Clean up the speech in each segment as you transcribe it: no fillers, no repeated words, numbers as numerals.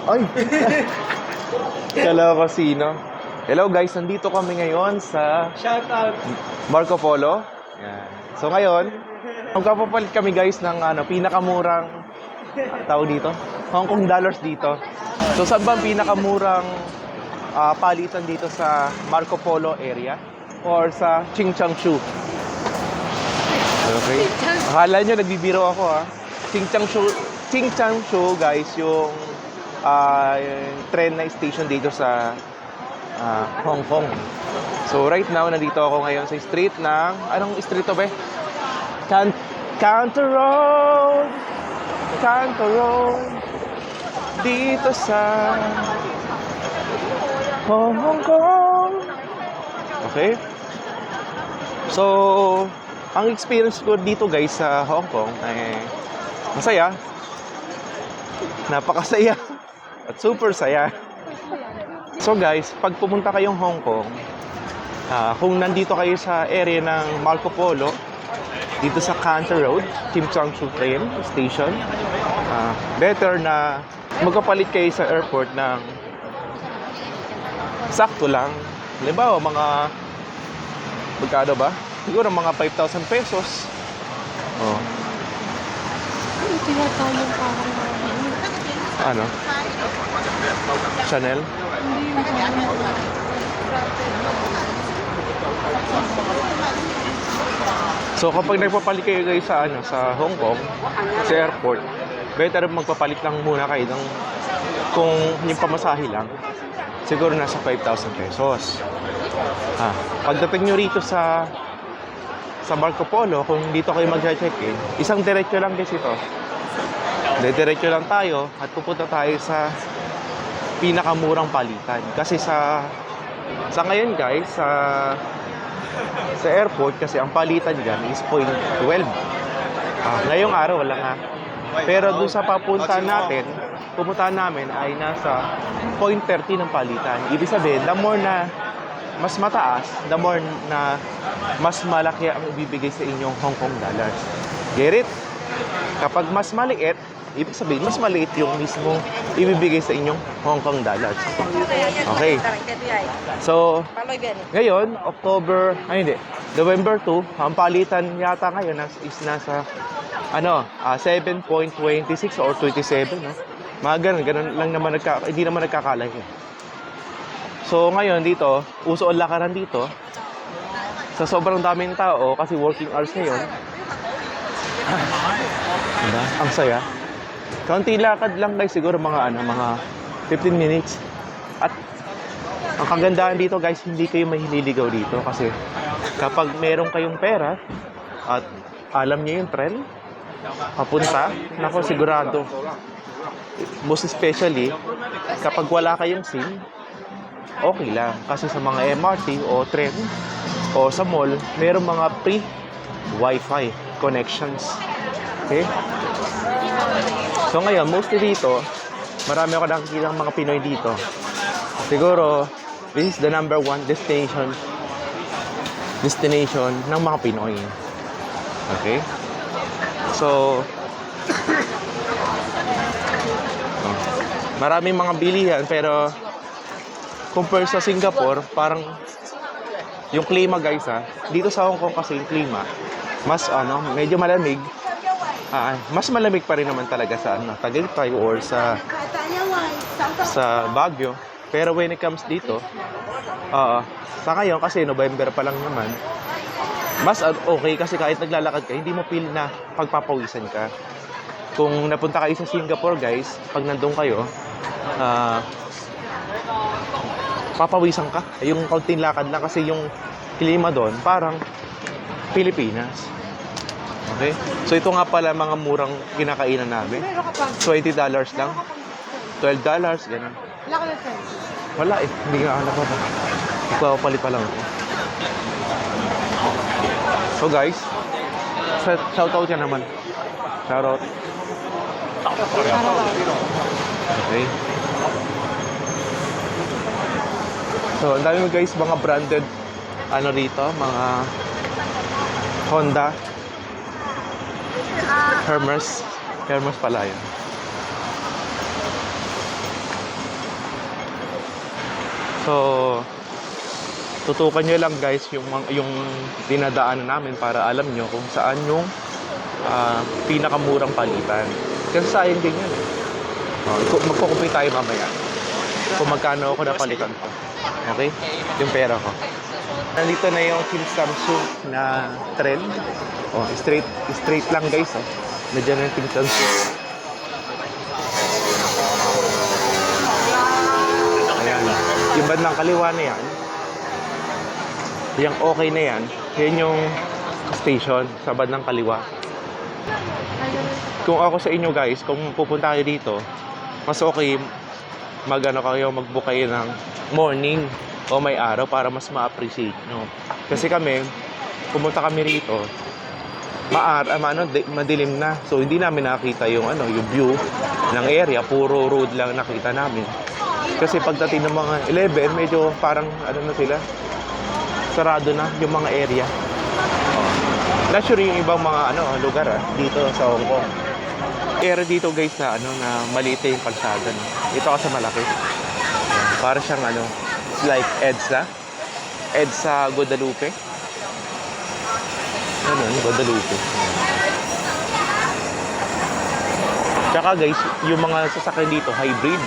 Ay! Hello, Casino. Hello guys, nandito kami ngayon sa Shout out. Marco Polo. Yan. So ngayon, magpapapalit kami guys ng pinakamurang tao dito, Hong Kong dollars dito. So saan ba ang pinakamurang palitan dito sa Marco Polo area or sa Tsim-Sha-Tsui? Okay. Akala nyo nagbibiro ako Tsim-Sha-Tsui guys, yung train na station dito sa Hong Kong. So right now, nandito ako ngayon sa street ng, anong street to ba? Canton Road! Canton Road! Dito sa Hong Kong! Okay? So, ang experience ko dito guys sa Hong Kong ay masaya. Napakasaya. At super saya. So guys, pag pumunta kayong Hong Kong, kung nandito kayo sa area ng Marco Polo, dito sa Canton Road, Tsim-Sha-Tsui train station, better na magpapalit kayo sa airport ng sakto lang. Halimbawa, magkano ba? Siguro mga 5,000 pesos. Oh. Ito yata yung parang Ano? Chanel? hindi yung parang So kapag nagpapalit kayo guys sa Hong Kong, sa airport, better magpapalit lang muna kayo ng kung yung pamasahe lang, siguro nasa 5,000 pesos. Pagdating nyo rito sa Marco Polo, kung dito kayo mag-check-in, isang diretso lang guys ito. Diretso lang tayo at pupunta tayo sa pinakamurang palitan. Kasi sa ngayon guys, sa airport, kasi ang palitan dyan is 0.12. Ngayong araw, wala nga. Pero dun sa pupuntahan namin ay nasa 0.30 ng palitan. Ibig sabihin, the more na mas mataas, the more na mas malaki ang ibibigay sa inyong Hong Kong dollars. Get it? Kapag mas maliit, ibig sabihin, mas maliit yung mismo ibibigay sa inyong Hong Kong dollars. Okay. So, ngayon, November 2, ang palitan yata ngayon is nasa 7.26 or 27, no? Mga ganun lang naman hindi naman nagkakalaki. So, ngayon dito, uso ang lakaran dito. Sa sobrang daming tao, kasi working hours ngayon. Diba? Ang saya. Kaunti lakad lang guys, siguro mga 15 minutes. At ang kagandahan dito guys, hindi kayo mahililigaw dito kasi kapag meron kayong pera at alam niyo yung trend papunta, nako sigurado. Most especially kapag wala kayong SIM, okay lang kasi sa mga MRT o tren o sa mall, meron mga free Wi-Fi connections. Okay? So ngayon, mostly dito, marami ako nakikita ng mga Pinoy dito. Siguro, this is the number one destination ng mga Pinoy. Okay? So, maraming mga bilihan, pero compare sa Singapore, parang yung klima guys dito sa Hong Kong kasi yung klima, mas medyo malamig. Mas malamig pa rin naman talaga sa Tagaytay or sa Baguio. Pero when it comes dito, sa ngayon kasi November pa lang naman, mas okay kasi kahit naglalakad ka, hindi mo feel na pagpapawisan ka. Kung napunta kayo sa Singapore guys, pag nandun kayo, papawisan ka. Yung kaunting lakad lang kasi yung klima doon parang Pilipinas. Okay? So ito nga pala mga murang kinakainan namin. $20 lang. $12, ganun. Wala eh. Hindi nga anak ko pa. Ipapali pa lang ako. So guys, shoutout yan naman. Shoutout. Okay. So, ang dami mo guys, mga branded rito, mga Honda, Hermes pala yun. So, tutukan nyo lang guys yung dinadaanan namin para alam nyo kung saan yung pinakamurang palitan. Kasi sayang din yun eh. Magkukumpay tayo mamaya kung magkano ako napalitan ko. Okay? Yung pera ko. Nandito na yung Kim Samsung na trend. Oh, straight lang guys. Oh. Medyo na yung Kim Samsung. Ayan. Yung bandang kaliwa na yan. Yung okay na yan. Yan yung station sa bandang kaliwa. Kung ako sa inyo guys, kung pupunta kayo dito, mas okay mag-book kayo ng morning o may araw para mas ma-appreciate nyo. Kasi kami, pumunta kami rito, madilim na. So hindi namin nakita yung view ng area, puro road lang nakita namin. Kasi pagdating ng mga 11, medyo parang na sila, sarado na yung mga area. Not sure yung ibang mga lugar dito sa Hong Kong. Area dito guys na na maliit yung kalsada. No? Ito kasi malaki. Para siyang it's like EDSA Guadalupe. Guadalupe. Tsaka guys, yung mga sasakyan dito hybrid.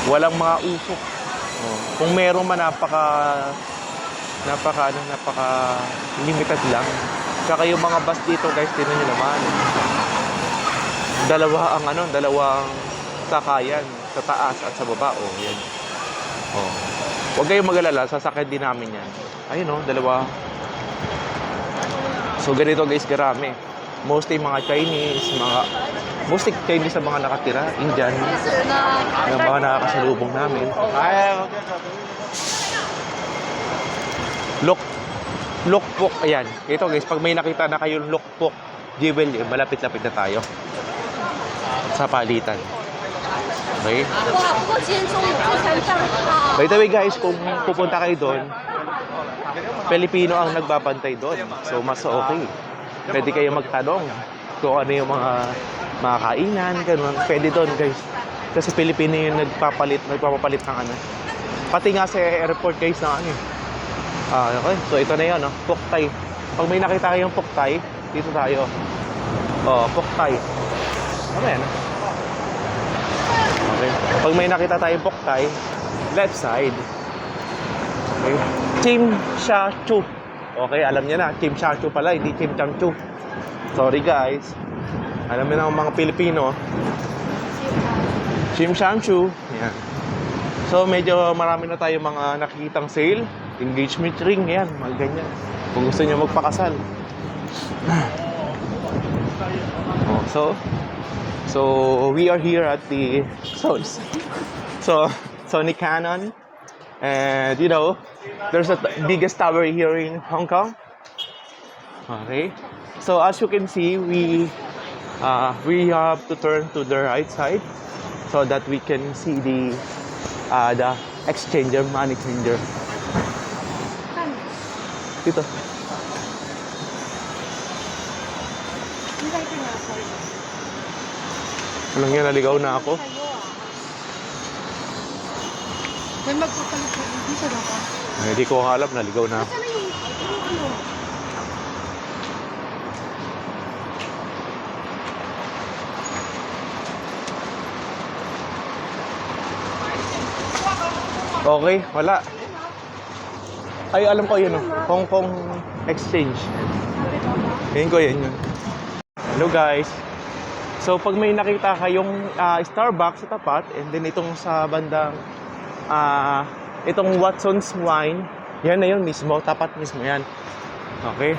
Walang mga usok. Kung meron man napaka limited lang. Tsaka yung mga bus dito guys, tingnan nyo naman. Dalawang sakayan sa taas at sa baba. Yan. Huwag kayong mag-alala, sasakyan din namin yan. Ayun dalawa. So ganito guys, karami. Mostly mga Chinese na mga nakatira, Indian, yung mga nakakasalubong namin. Lukpok, ayan. Ito guys, pag may nakita na kayong Lukpok jewel, malapit-lapit na tayo sa palitan. Okay? By the way guys, kung pupunta kayo doon, Pilipino ang nagbabantay doon. So mas okay. Pwede kayo magtanong kung ano yung mga kainan, ganun. Pwede doon guys. Kasi Pilipino yung nagpapapalit ng Pati nga sa airport guys na okay. So ito na yun, Pok Thai. Pag may nakita kayong Pok Thai, dito tayo. Pok Thai. Ano yan? Okay. Pag may nakita tayong Pok Thai, left side. Okay. Chim Sha Chu. Okay, alam niya na. Chim Sha Chu pala, hindi Chim Cham Chu. Sorry guys. Alam niyo na mga Pilipino. Chim Sha Chu. Yan. So medyo marami na tayong mga nakikitang sale. Engagement ring, yan, mga ganyan. Kung gusto niyo magpakasal. So we are here at the Sony Canon, and there's a biggest tower here in Hong Kong. Okay, so as you can see, we have to turn to the right side so that we can see the money changer. Dito. Alam niya, naligaw na ako. May magpapalit ko. Hindi siya dapat. Hindi ko alam, naligaw na ako. Okay, wala. Ay, alam ko yun, Hong Kong Exchange. Yun ko yun. Hello guys. So pag may nakita kayong Starbucks sa tapat, and then itong sa bandang itong Watson's Wine, yan na yun mismo, tapat mismo yan. Okay?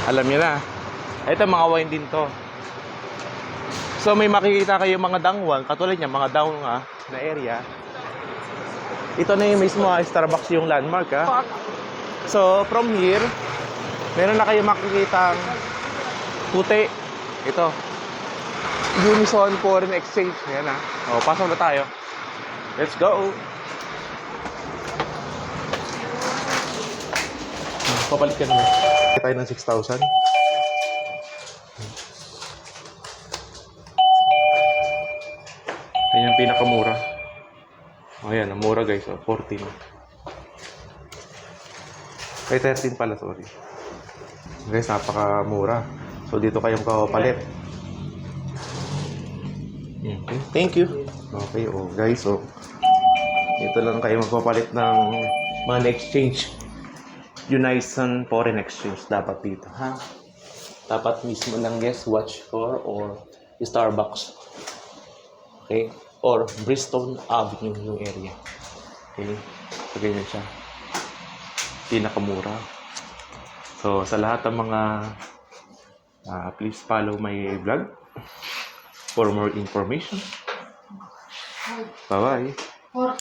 Alam niyo na. Ito mga wine din to. So may makikita kayong mga dangwang, katulad niya mga down na area. Ito na yung mismo, Starbucks yung landmark So from here, meron na kayong makikitang puti. Ito. Unison Foreign Exchange. Ayan pasok na tayo. Let's go. Papalit ka naman. Tayo ng 6,000. Yan yung pinakamura. Ayan, ang mura guys. 14. Ay, 13 pala, sorry. Guys, napakamura. So, dito kayong kapalit. Okay, thank you. Okay, guys, dito lang kayo magpapalit ng money exchange. Unison Foreign Exchange dapat dito, ha? Dapat mismo ng guest watch for or Starbucks. Okay? Or Bristol Avenue yung area. Okay? So, ganyan siya. Pinakamura. So, sa lahat ng mga please follow my vlog for more information. Bye-bye.